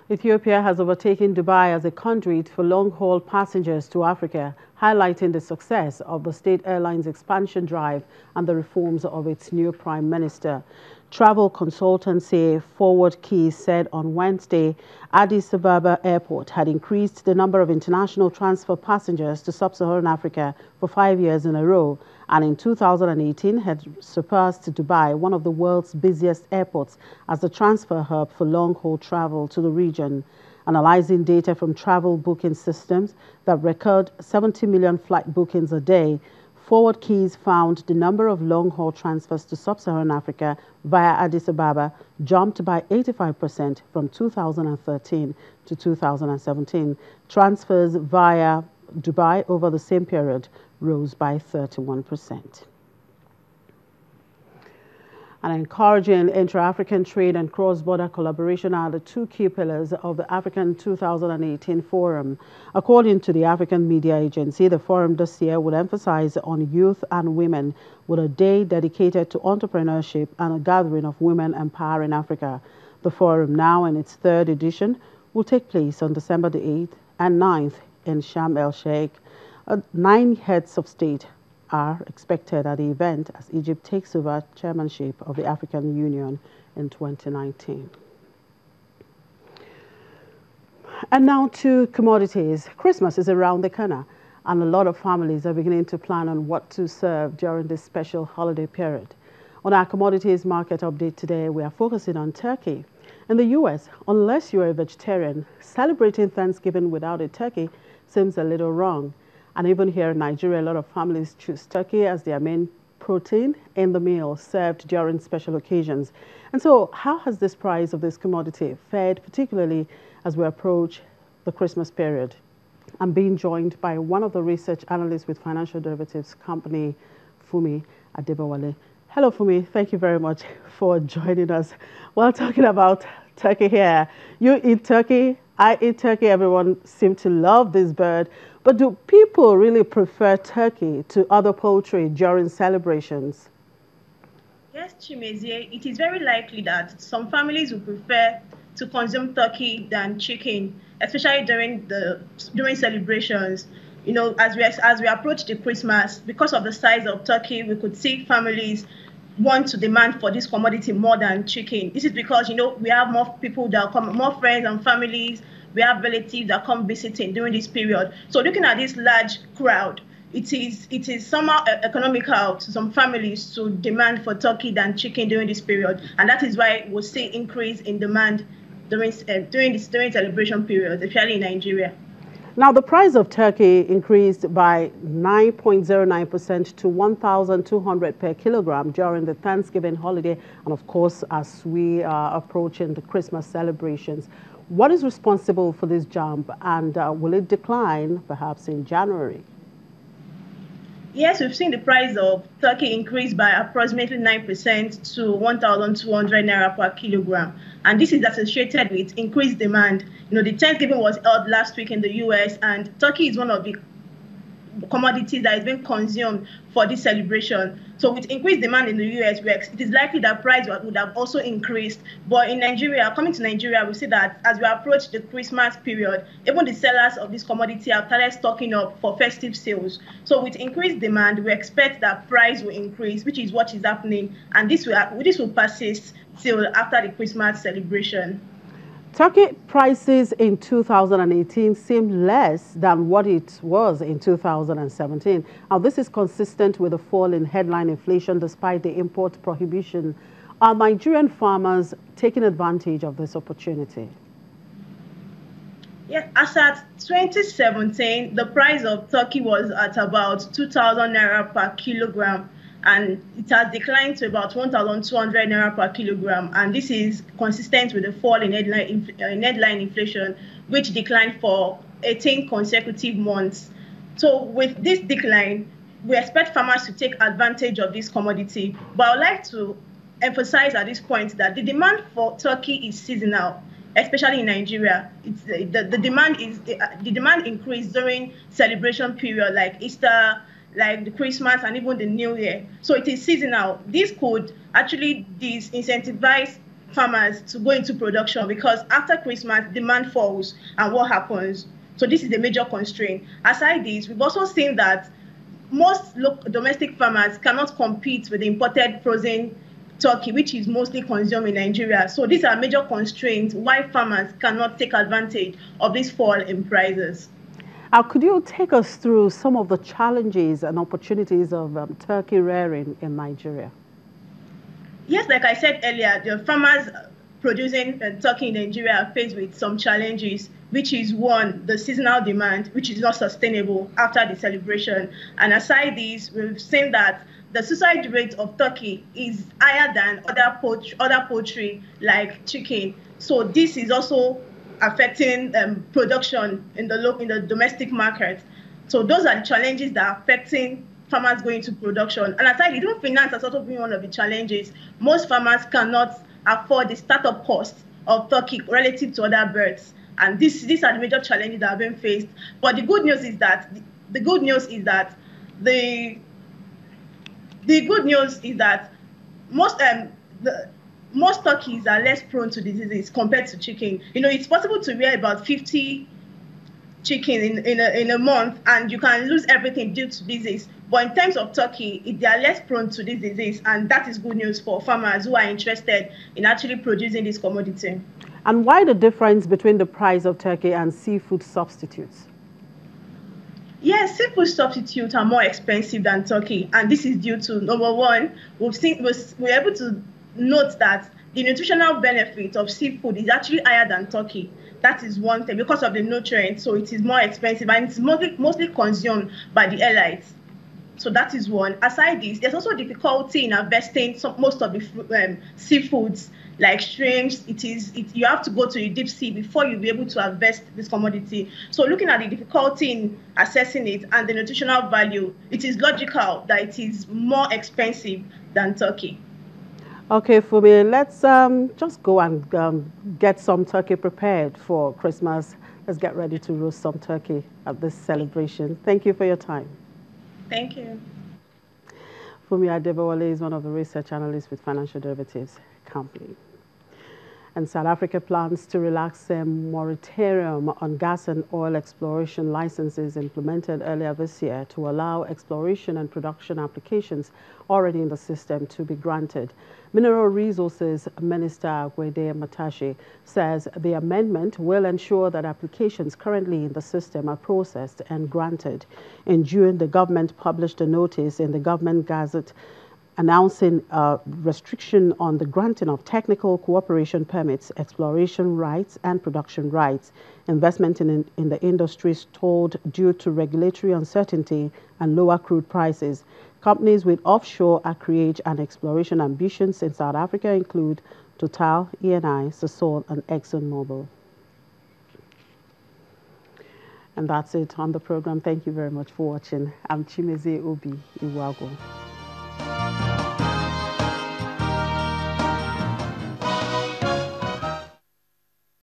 Ethiopia has overtaken Dubai as a conduit for long-haul passengers to Africa, highlighting the success of the state airline's expansion drive and the reforms of its new prime minister. Travel consultancy Forward Keys said on Wednesday Addis Ababa Airport had increased the number of international transfer passengers to sub-Saharan Africa for 5 years in a row, and in 2018 had surpassed Dubai, one of the world's busiest airports, as the transfer hub for long-haul travel to the region. Analyzing data from travel booking systems that record 70 million flight bookings a day, Forward Keys found the number of long-haul transfers to sub-Saharan Africa via Addis Ababa jumped by 85% from 2013 to 2017. Transfers via Dubai over the same period rose by 31%. And encouraging intra-African trade and cross-border collaboration are the two key pillars of the African 2018 Forum. According to the African Media Agency, the forum this year will emphasize on youth and women, with a day dedicated to entrepreneurship and a gathering of women empowering Africa. The forum, now in its third edition, will take place on December the 8th and 9th in Sharm el-Sheikh. 9 heads of state are expected at the event as Egypt takes over chairmanship of the African Union in 2019. And now to commodities. Christmas is around the corner, and a lot of families are beginning to plan on what to serve during this special holiday period. On our commodities market update today, we are focusing on turkey. In the U.S., unless you're a vegetarian, celebrating Thanksgiving without a turkey seems a little wrong. And even here in Nigeria, a lot of families choose turkey as their main protein in the meal served during special occasions. And so how has this price of this commodity fared, particularly as we approach the Christmas period? I'm being joined by one of the research analysts with financial derivatives company, Fumi Adebowale. Hello, Fumi. Thank you very much for joining us. While talking about turkey here, you eat turkey, I eat turkey. Everyone seems to love this bird. But do people really prefer turkey to other poultry during celebrations? Yes, Chimezie, it is very likely that some families will prefer to consume turkey than chicken, especially during celebrations. You know, as we approach the Christmas, because of the size of turkey, we could see families want to demand for this commodity more than chicken. This is because, you know, we have more people that come, more friends and families. We have relatives that come visiting during this period. So looking at this large crowd, it is somehow economical to some families to demand for turkey than chicken during this period, and that is why we'll see increase in demand during celebration period, especially in Nigeria. Now, the price of turkey increased by 9.09% to 1,200 per kilogram during the Thanksgiving holiday, and of course, as we are approaching the Christmas celebrations. What is responsible for this jump, and will it decline perhaps in January? Yes, we've seen the price of turkey increase by approximately 9% to 1,200 naira per kilogram. And this is associated with increased demand. You know, the Thanksgiving was held last week in the US, and turkey is one of the commodities that is being consumed for this celebration. So with increased demand in the US, it is likely that price would have also increased. But in Nigeria, coming to Nigeria, we see that as we approach the Christmas period, even the sellers of this commodity have started stocking up for festive sales. So with increased demand, we expect that price will increase, which is what is happening. And this will persist till after the Christmas celebration. Turkey prices in 2018 seem less than what it was in 2017. Now, this is consistent with the fall in headline inflation despite the import prohibition. Are Nigerian farmers taking advantage of this opportunity? Yes, as at 2017, the price of turkey was at about 2,000 naira per kilogram, and it has declined to about 1,200 naira per kilogram. And this is consistent with the fall in headline inflation, which declined for 18 consecutive months. So with this decline, we expect farmers to take advantage of this commodity. But I would like to emphasize at this point that the demand for turkey is seasonal, especially in Nigeria. The demand increased during celebration period like Easter, like the Christmas, and even the New Year. So it is seasonal. This could actually disincentivize farmers to go into production, because after Christmas, demand falls, and what happens? So this is the major constraint. Aside this, we've also seen that most domestic farmers cannot compete with the imported frozen turkey, which is mostly consumed in Nigeria. So these are major constraints why farmers cannot take advantage of this fall in prices. Could you take us through some of the challenges and opportunities of turkey rearing in Nigeria? Yes, like I said earlier, the farmers producing turkey in Nigeria are faced with some challenges, which is one, the seasonal demand, which is not sustainable after the celebration. And aside this, we've seen that the suicide rate of turkey is higher than other poultry like chicken. So this is also affecting production in the domestic market. So those are the challenges that are affecting farmers going to production. And aside, even finance has also been one of the challenges. Most farmers cannot afford the startup cost of turkey relative to other birds. And these are the major challenges that have been faced. But the good news is that most most turkeys are less prone to diseases compared to chicken. It's possible to rear about 50 chicken in a month, and you can lose everything due to disease. But in terms of turkey, they are less prone to this disease, and that is good news for farmers who are interested in actually producing this commodity. And why the difference between the price of turkey and seafood substitutes? Yes, seafood substitutes are more expensive than turkey, and this is due to, number one, we're able to note that the nutritional benefit of seafood is actually higher than turkey. That is one thing, because of the nutrients, so it is more expensive, and it's mostly consumed by the elites. So that is one. Aside this, there's also difficulty in harvesting most of the seafoods like shrimps. You have to go to the deep sea before you'll be able to harvest this commodity. So looking at the difficulty in assessing it and the nutritional value, it is logical that it is more expensive than turkey. Okay, Fumi, let's just go and get some turkey prepared for Christmas. Let's get ready to roast some turkey at this celebration. Thank you for your time. Thank you. Fumi Adebowale is one of the research analysts with Financial Derivatives Company. And South Africa plans to relax a moratorium on gas and oil exploration licenses implemented earlier this year to allow exploration and production applications already in the system to be granted. Mineral Resources Minister Gwede Matashi says the amendment will ensure that applications currently in the system are processed and granted. In June, the government published a notice in the Government Gazette announcing a restriction on the granting of technical cooperation permits, exploration rights, and production rights. Investment in the industry stalled due to regulatory uncertainty and lower crude prices. Companies with offshore acreage and exploration ambitions in South Africa include Total, Eni, Sasol, and ExxonMobil. And that's it on the program. Thank you very much for watching. I'm Chimeze Obi Iwago.